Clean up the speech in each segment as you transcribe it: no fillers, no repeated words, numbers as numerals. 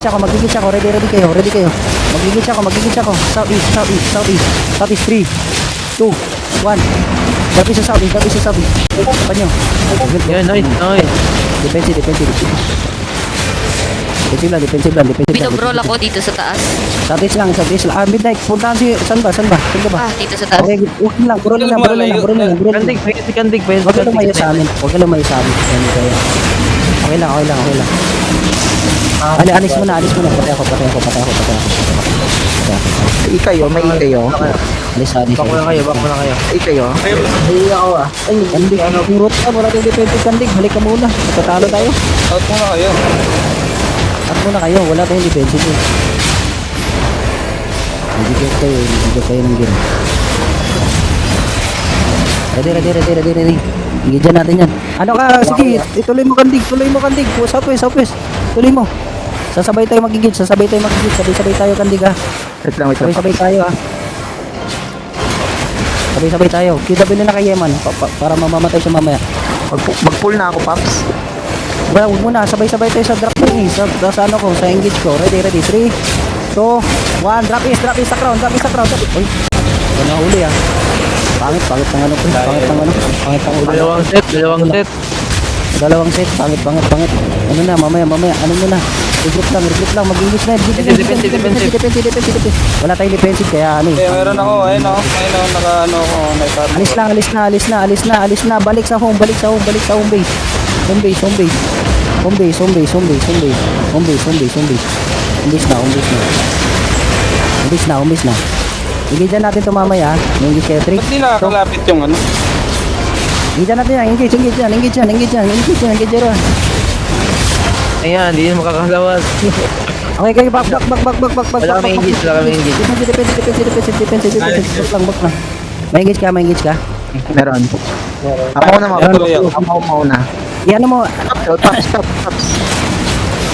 ako, magigit ako, ready kayo, magigit ako, southeast, 3, 2, 1, dapat sa southeast, pa nyo, Yan, nice. defensive lang, Binobrol ako dito sa taas. southeast lang, midnight, puntahan si, saan ba, Dito sa taas. okay, huwag lang, bro lang, Kandig, pwede kandig. huwag ka lumayo sa amin, okay lang, alis mo na, patay ako. Ikayo, may ikayo. Alis. Back mo na kayo. Ikayo. Ay, ako Ay, kandig, kurot ka, wala tayong defensive kandig, balik ka muna, tatalo tayo. Out muna kayo. Wala tayong defensive eh. Nagigit kayo ng gear. Ready. Higit natin yan. Ano ka, sige, ituloy mo kandig. Southwest. Tuloy mo. Sasabay tayo magigit. Sabay tayo kandig ha. Wait lang. Sabay tayo ha. Sabay tayo. QW na kay Yeman para mamamatay siya mamaya. Mag-pull na ako, Paps. Wala, huwag muna. Sabay tayo sa drop ring eh. Sa ano ko, sa engage ko. Ready. 3, 2, 1. Drop is sa crown. Uy, ito na huli ah. Pangit ng ano ko. Pangit ng ulo. Dalawang set. Pangit. Ano na, mamaya. Ano mo na. Regroup lang. Mag-English na. Defensive. Wala tayong defensive kaya ano eh. Meron ako, ayun naka-ano ako, Alis na. Balik sa home base. Home base na. Engage natin ito mamaya. Engage kayo, Trick. Ba't di nakakalapit yung ano? Engage natin yan. Engage yan. Ayan, hindi na makakalawas. Okay, kayo, back. Wala kami engage. Defensive. Back na. May engage ka? Meron. Ako na. Iyan mo. Stop.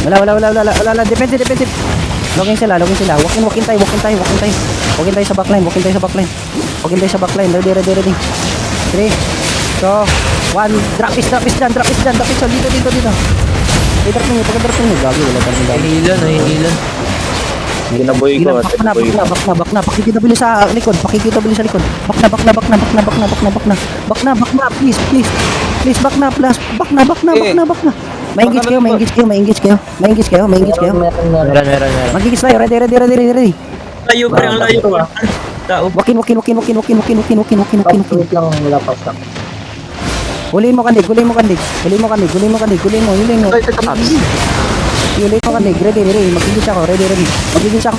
Wala. Defensive. Login sila. Walk in tayo. Walk in tayo sa backline. Ready. 3, 2, 1. Drop is dyan. Dito. I-drop nyo. Gagi, wala tayong gagi. Nahihilan. Ginaboy ko. Back na. Pakikita sa likod. Back na. Please, back na. May engage kayo. Meron. Magigis tayo. Ready. Layo pa ang layo ah. Tao. Wakin. Huliin mo kandig. Huliin mo. Ito, Paps. Huliin mo kandig. Ready. Magigis ako. Ready. Ready. Sa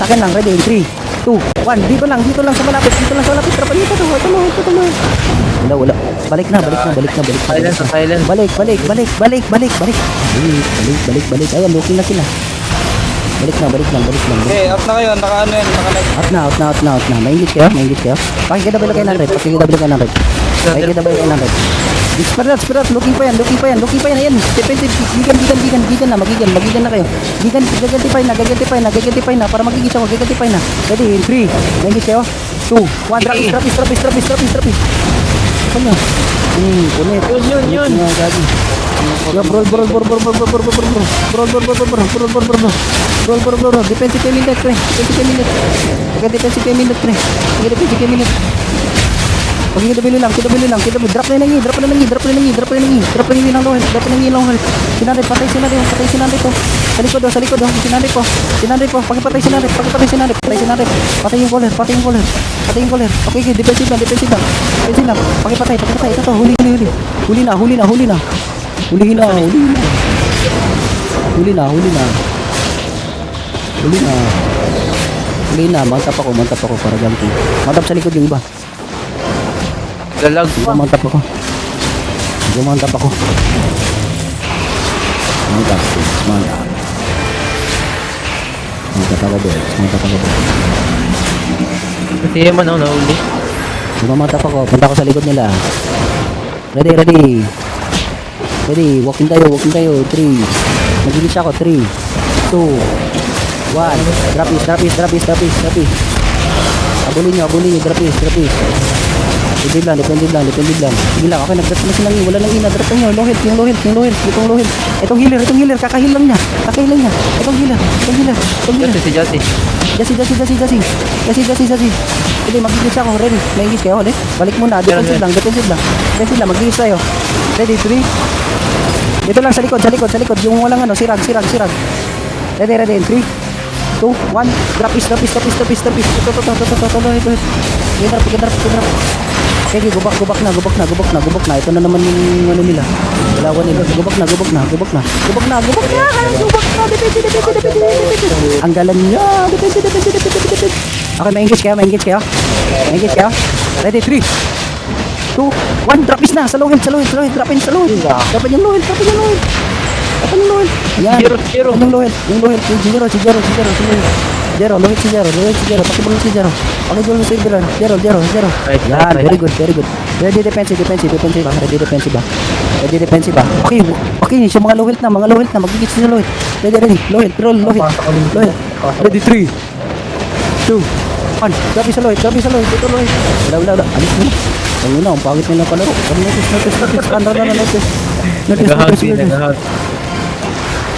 akin lang. Ready. 3, 2, 1. Dito lang sa malapit. Trapan nito. Ito mo. Wala. Balik na. Silence. Balik. Ayan, looking na sila. Balik na. Okay, out na kayo. Naka-ano yan. Out na. May engage kayo? Pakikidabay kayo ng red. Spirat. Looking pa yan. Ayan. Defensive. Gigan na. Magigan na kayo. Gagantify na. Para magigis ako. Gagantify na. Ready, 3. May engage kayo? 2, 1. Drop is. Ano nyo? Punit. Yun. Gagi. Bro. Defensive minute, pre. Defensive minute. Pag-QW lang. Drop na yung long health. Sinanday, patay sinanday to. Sa likod oh. Sinanday po. Pagpatay sinanday. Patay yung caller. Okay, defensive lang. Pagpatay. Ito, huli na. Mantap ako para ganti. Mantap sa likod yung iba. Lalag. Mantap ako. Mantap. Kasi man ako nahuli. Mantap ako. Punta ako sa likod nila. Ready. Walking tayo. 3. Magilis ako. 3, 2, 1. Drop is. Abulin nyo. Drop is. Depende lang. Sige lang, okay, nag-drop na silang wala nang ina, drop nyo, low health, yung low health. Itong healer, kakahil lang niya. Itong healer. Jati, si Jati. Jasi. Hindi, mag-engage ako, ready. May-engage kayo, ulit. Balik muna, defensive lang. Mag-engage tayo. Ready, 3. Dito lang sa likod. Yung walang ano, sirag. Ready, in 3, 2, 1. Drop is. Ito. Drop. Okay, gubak na. Ito na naman yung ano nila. Dalawa nila. Gubak na. Depende. Ang galan niya. Depende. Okay, ma-engage kayo. Ready, 3, 2, 1. Drop is na. Sa low health. Drop in sa low health. Drop in yung low health. Ayan. Zero. Yung low health. Si Jero. Low health si Jero. Pakibulong si Jero. Pakibulong si Jero. Jero. Right. Yan, very good. Ready defensive ba? Okay, siya mga low health na, magigit sila low health. Ready, low health. Ready, 3, 2, 1. Grabe sa low health. Ito low health. Wala. Alis mo. Ang pangit nilang palaro. Notice.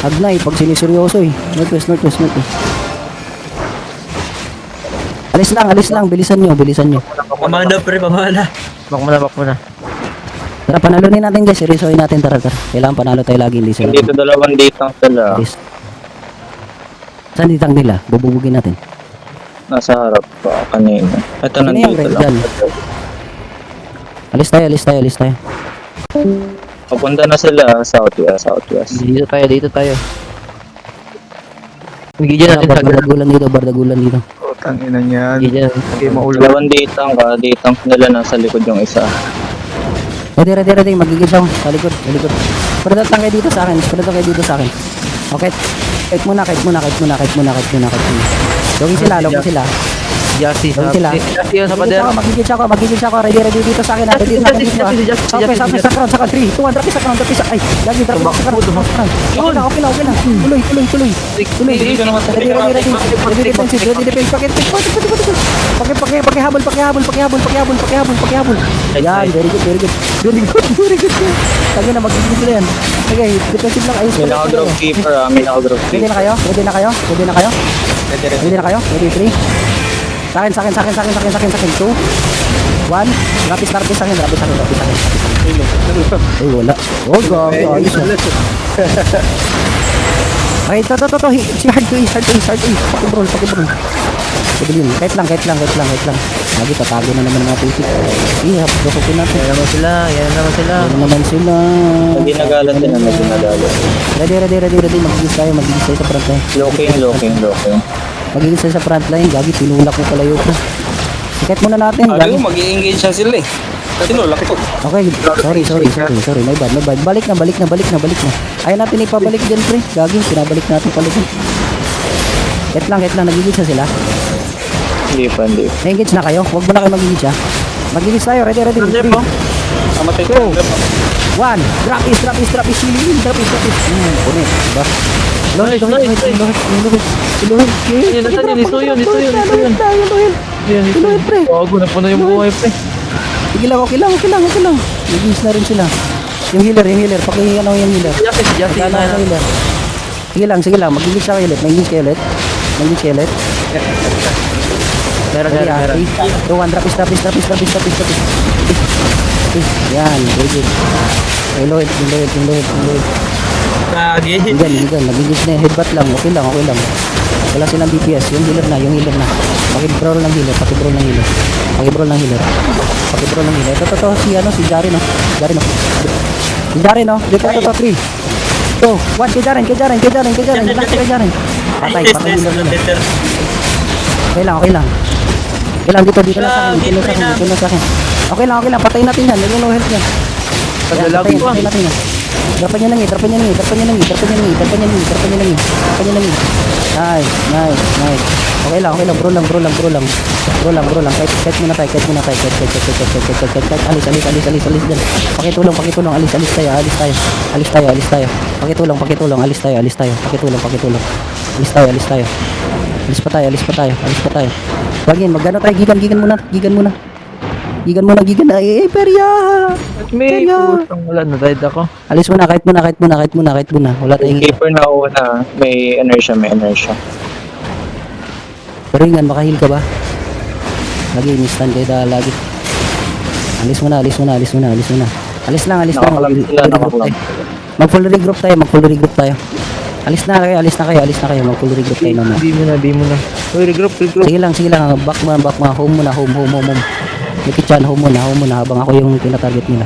Agnay, pag siniseryoso eh. Northwest. Alis lang. Bilisan nyo. Pamana. Bak mo na. Tara, panalunin natin guys. Seryosohin natin. Tara. Kailangan panalo tayo lagi. Hindi sila. Dito dalawang ditang sila. Alis. Saan ditang nila? Bububugin natin. Nasa harap pa kanina. Ito Sino yung nandito red lang. dyan? Alis tayo. Papunta na sila southwest. Dito tayo. Bigyan natin sa Bardagulan dito. Utang ina niyan. Bigyan. Okay, maulan. Dalawang ditang nila nasa likod yung isa. Ready. Magigil siya sa likod. Pwede lang kayo dito sa akin. Okay. Kahit muna. Login sila. Jati. Login sila. Jati yung sa pader. Magigil siya ako. Ready dito sa akin. Ready dito sa akin. Southwest sa crown. 3, 2, 1. Drop isa. Ay, lagi drop sa crown. Okay lang. Tuloy. Ready. Pakihabol. Ayan, very good. Tagay na, magigil sila yan. Tagay, defensive lang. Ayos. May naka-drop keeper. Ready na kayo? Ready, 3. Sa akin. 2, 1. Rapis sa akin. Ay, wala. Oh, gabi. Ayos na. Ay, to. Si hard to ease. Pakibroll. Pabilin. Kahit lang. Lagi tatago na naman ng mga putik. Dokokin natin. Yan naman sila. Hindi nagalan din medyo nagalan. Ready. Magigis tayo sa front line. Looking. Magigis tayo sa front line. Gagi, tinulak mo palayo ko. Sikat muna natin. Gagi. Mag-i-engage na sila eh. Tinulak ko. Okay, sorry. My bad. Balik na. Ayaw natin ipabalik dyan, pre. Gagi, pinabalik natin palik. Ket lang. Nagigis na sila. Hindi pa. Engage na kayo. Huwag mo na kayo mag-engage ha. Mag-engage tayo. Ready. 3, 2, 1. Amatay ko. Drop is. Connect. Diba? Lohe. Ito yun. Lohe, pre. Bago na po na yung buhay, pre. Sige lang, okay lang. Nag-engage na rin sila. Yung healer. Pakiano yung healer. Jati. Pakiano yung healer. Sige lang. Mag-engage siya kayo ulit. Mag-engage kayo ulit. Meron. 3, 2, 1. Drop is. Yan, very good. Yung low health. Kagi. Higan. Nag-engage na. Headbutt lang. Okay lang. Wala silang DPS. Yung healer na. Pakibroll ng healer. Ito. Si Jari, no? Dito. 3, 2, 1. Kay Jaren. Patay healer na. Okay lang. Dito na sa akin. Okay lang. Patayin natin yan. Yung low health yan. Paglalagi ko. Patayin natin yan. Drapan niya lang. Nice. Okay lang. Bro lang. Kahit muna tayo. Alis dyan. Pakitulong. Alis tayo. Pakitulong. Alis pa tayo. Bagin, magano tayo. Gigan muna. Gigan mo na, gigan na. Eh, perya! May Kaya- putang wala na died ako. Alis mo na, kahit muna, kahit muna, kahit muna, kahit muna. Wala tayong Keeper na ako na. May inertia, may inertia. Pero yun, makahil ka ba? Lagi, in-stand kayo dahil lagi. Alis mo na, alis mo na, alis mo na, alis mo na. Alis lang, alis lang. Nakakulam sila, nakakulam. Mag-full regroup tayo, mag-full regroup tayo. Alis na kayo, alis na kayo, alis na kayo. Mag-full regroup tayo naman. Di mo na. Uy, regroup. Sige lang, sige lang. Back mo, back mo. Home muna, home. Mikichan, home muna, habang ako yung tinatarget nila.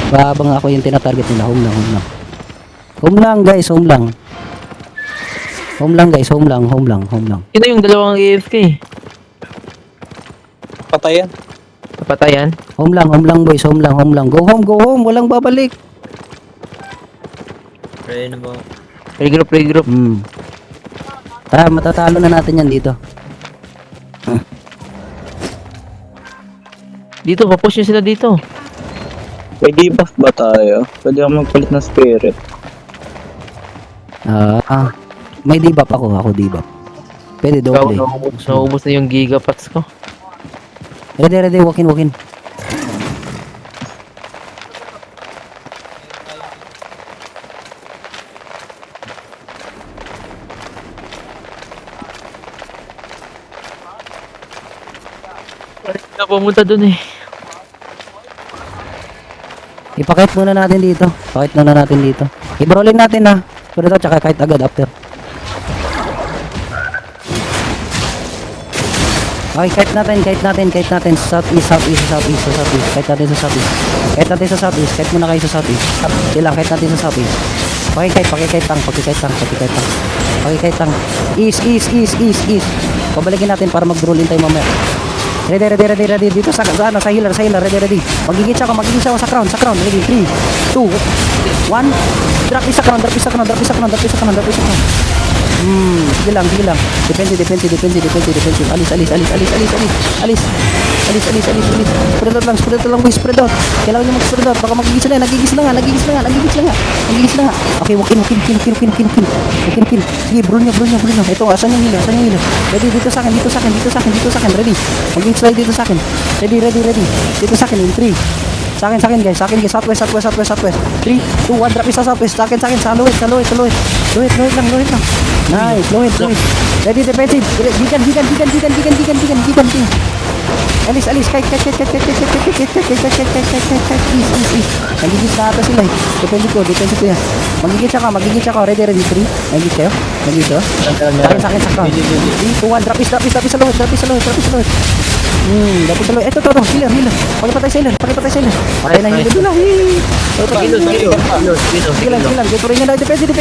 Habang ako yung tinatarget nila, home lang. Home lang, guys, home lang. Home lang, guys, home lang. Sino yung dalawang AFK? Patayan. Napatayan? Home lang, boys, home lang. Go home, walang babalik. Regroup. Matatalo na natin yan dito. Dito, papush nyo sila dito. May debuff ba tayo? Pwede ako magpalit ng spirit. May debuff ako debuff. Pwede doble. Naubos na yung gigapots ko. Ready, walk in. Na pumunta dun eh. Ipakit muna natin dito. I-brawling natin na. Pero ito, tsaka kahit agad after. Okay, kahit natin. Southeast. Kahit muna kayo sa southeast. Sila, kahit natin sa southeast. Pakikait tang. East. Pabalikin natin para mag-brawling tayo mamaya. Ready. Dito sa healer. Ready. Magigit siya ako sa crown. Ready, 3, 2, 1. Drop is sa crown. Sige lang. Depende. Alis. Spread out lang, boys. Spread out. Kailangan nyo mag-spread out. Baka magigis na nga. Okay, walk in. Sige, brul nyo. Ito, asan yung healer? Ready, dito sa akin. Ready. Maging slide dito sa akin. Ready. Dito sa akin, in 3. Sa akin guys, southwest. 3, 2, 1, drop isa southwest. Sa akin, sa lowet. Lowet lang. Nice, lowet. Ready, defensive. Gigan. Alis, kahit. East. Nagigis na ata sila eh. Depende ko yan. Magigis ako. Ready, 3. Nagigis kayo? Sa akin, sa crown. 3, 2, 1, drop is sa lowet. Drop is sa lowet. Ito, healer. Pakipatay sa healer. Patay na healer doon. Sige lang. Tuturin nyo na. Defensive.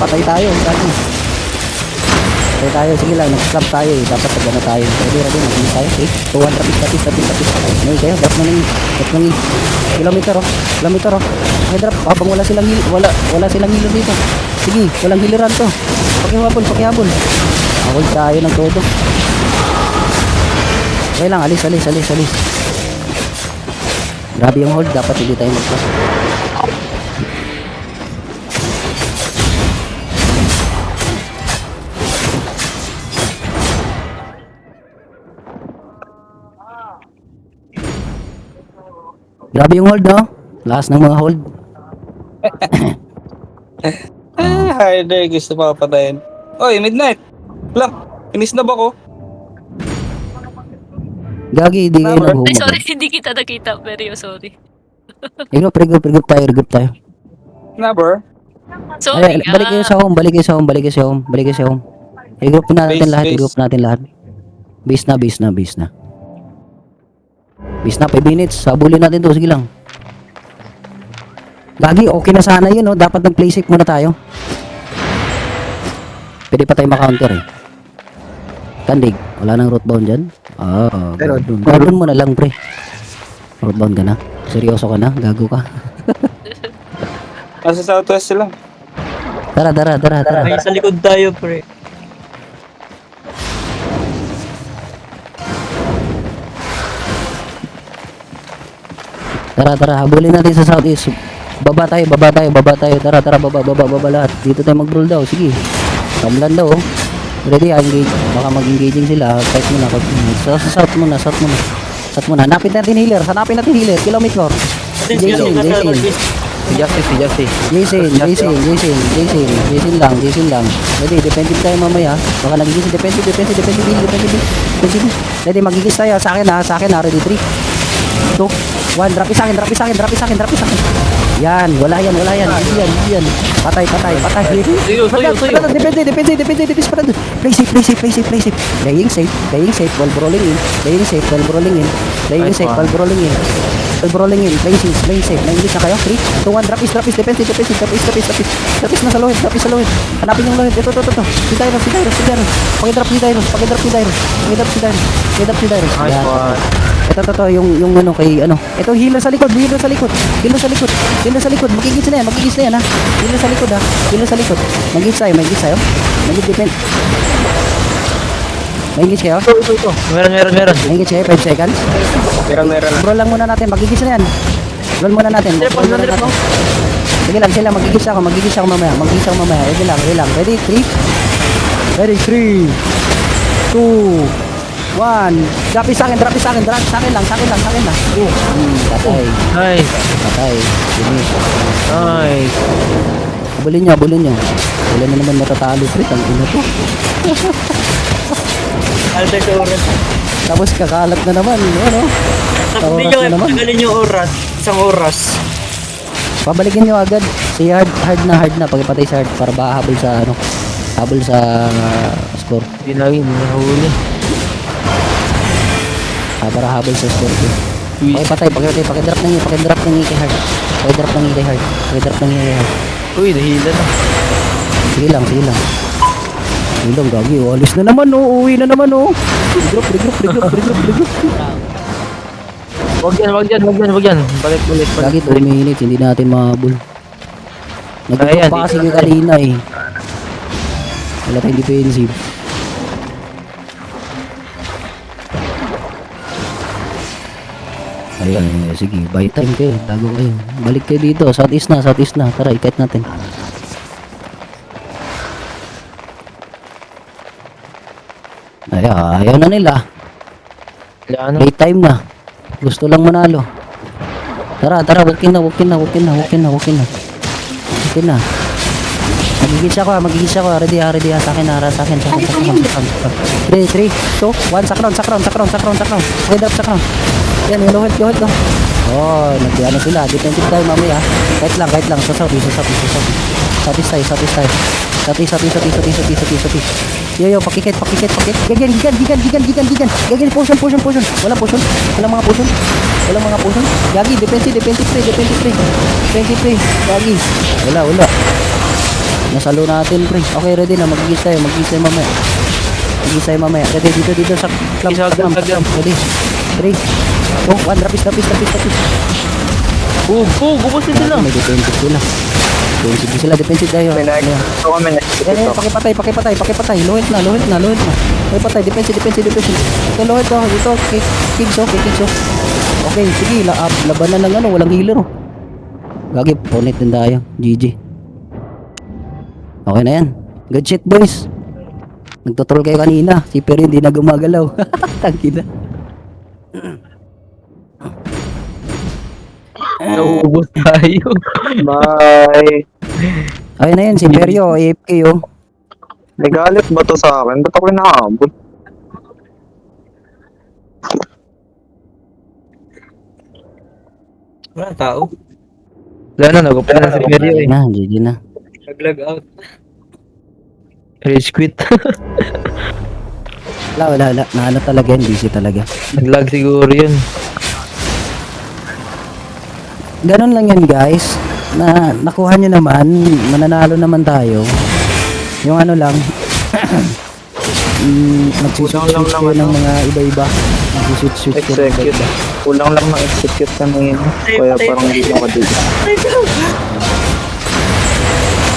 Patay tayo. Sige lang. Nag-club tayo eh. Dapat pag tayo. Ready. Nag-club tayo. Okay. 2, 1, drop. Ngayon kayo. Drop na ng kilometer. Okay, drop. Habang wala silang healer dito. Sige. Walang healeran to. Pakihabol. Awal tayo ng todo. Okay lang. Alis. Grabe yung hold. Dapat hindi tayo mag-club. Grabe yung hold, no? Lakas ng mga hold. Harder. Gusto pa patayin. Oy, midnight. Lang. Inis na ba ko? Gagi, hindi kayo Ay, nag-home. sorry, hindi kita nakita. Very sorry. Regroup tayo. Never. Sorry Ay, balik kayo sa home. Regroup natin lahat. Base na. 5 minutes. Sabulin natin to. Sige lang. Gagi, okay na sana yun, no? Dapat nag-play safe muna tayo. Pwede pa tayo ma-counter eh. Kandig, wala nang rootbound dyan. Guardon mo na lang, pre. Rootbound ka na. Seryoso ka na, gago ka. Nasa southwest sila. Tara. Sa likod tayo, pre. Tara, habulin natin sa southeast. Baba tayo. Tara, baba lahat. Dito tayo mag-roll daw. Sige. Kamlan daw, oh. Ready, engage. Baka mag-engaging sila. Fight muna. South muna. South muna. Hanapin natin healer. Kilometer. Jason lang. Ready, defensive tayo mamaya. Baka nagigis, defensive. Ready, magigis tayo. Sa akin ha. Ready, 3, 2, 1. Drop sa akin. Yan, wala yan. Yan. Patay. Tuyo. Defense pa rin. Play safe. Playing safe while brawling in. Rolling in, playing safe. Nag-release na kayo. 3, 2, 1, drop is, defensive. Drop is na sa lohid. Hanapin yung lohid. Ito. Si Dairos. Pakidrop si Dairos. Yan. Ito, yung ano kay ano. Ito, healer sa likod. Magigis na yan ha. Healer sa likod. Magigis tayo. Magigis defense. Magigis kayo? Ito. Meron. Magigis kayo, 5 seconds. Meron. Roll lang muna natin, magigis na yan. Roll muna natin. Sige lang, magigis ako mamaya. Ready lang. Ready, 3, 2, 1. Drop sa akin lang. Patay. Finish. Nice. Abulin nyo. Wala na naman matatalo, pre. Ang ina to. Alter sa oras. Tapos kakalat na naman, ano? Tapos hindi nyo patagalin yung oras. Isang oras. Pabalikin nyo agad. Si hard na. Pagpatay sa hard para baka habol sa score. Hindi nahuli. Para habol sa score. Pakipatay. Pakidrop ng kay hard. Uy, nahila na. Sige lang. Ilong gagi, alis na naman uwi na naman Regroup. Wag yan. Balik. Gagi 2 minutes, hindi natin mahabol. Ayan, Nag-drop pa kasi yung kanina Wala tayong defensive. Ayan, sige, buy time kayo, tago kayo. Balik kayo dito, southeast na. Tara, ikait natin. Ayaw na nila. Wala na. Late time na. Gusto lang manalo. Tara, walkin na. Magigis ako. Ready ha. Sa akin. 3, 2, 1. Sakron. Pakidrop sakron. Yan, yung lohit ko. Oh, nagdiyan na sila. Defensive tayo mamaya. Kahit lang. Sa south. Southeast tayo. Yo, pakikit. Gigan. Potion. Walang mga potion. Gagi, defensive pre. Gagi. Wala. Nasalo natin, pre. Okay, ready na. Magigis tayo mamaya. Ready, dito sa club. Ready. 3, 2, 1. Rapis. Gubusin sila. May defensive tayo. Pakipatay. Lohit na. Pakipatay, defensive. Ito, lohit to. Ito, kicks. Okay, sige, labanan ng walang healer Gagi, ponit din tayo. GG. Okay na yan. Good shit, boys. Nagtotroll kayo kanina. Si Perry hindi na gumagalaw. Tangina. Nauubos tayo. Bye. Ayun na yan, si Perio, AFK May galit ba to sa akin? Ba't ako nakaabot? Wala tao. Wala na, nagupit na si Perio eh. GG na. Nag-log out. Rage quit. Wala. Naano talaga yan, busy talaga. Nag-lag siguro yun. Ganun lang yan, guys. Nakuha nyo naman, mananalo naman tayo. Yung ano lang, nagsuswitch kayo ng mga iba-iba. Nagsuswitch kayo ng iba-iba. Kulang lang na-execute kami yun. Kaya parang hindi ako dito.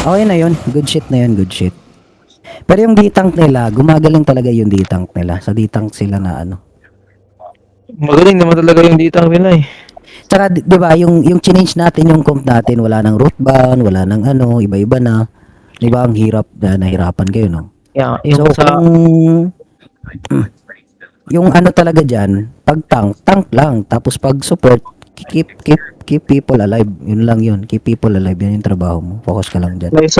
Okay na yun, good shit. Pero yung D-tank nila, gumagaling talaga yung D-tank nila. Sa D-tank sila na ano. Magaling naman talaga yung ditang nila eh. Tsaka, di ba, yung change natin, yung comp natin, wala nang root ban, wala nang iba-iba na. Di ba, ang hirap na nahirapan kayo, no? Yeah, yung So, sa... yung ano talaga dyan, pag tank lang. Tapos pag support, keep people alive. Yun lang yun. Keep people alive. Yan yung trabaho mo. Focus ka lang dyan. May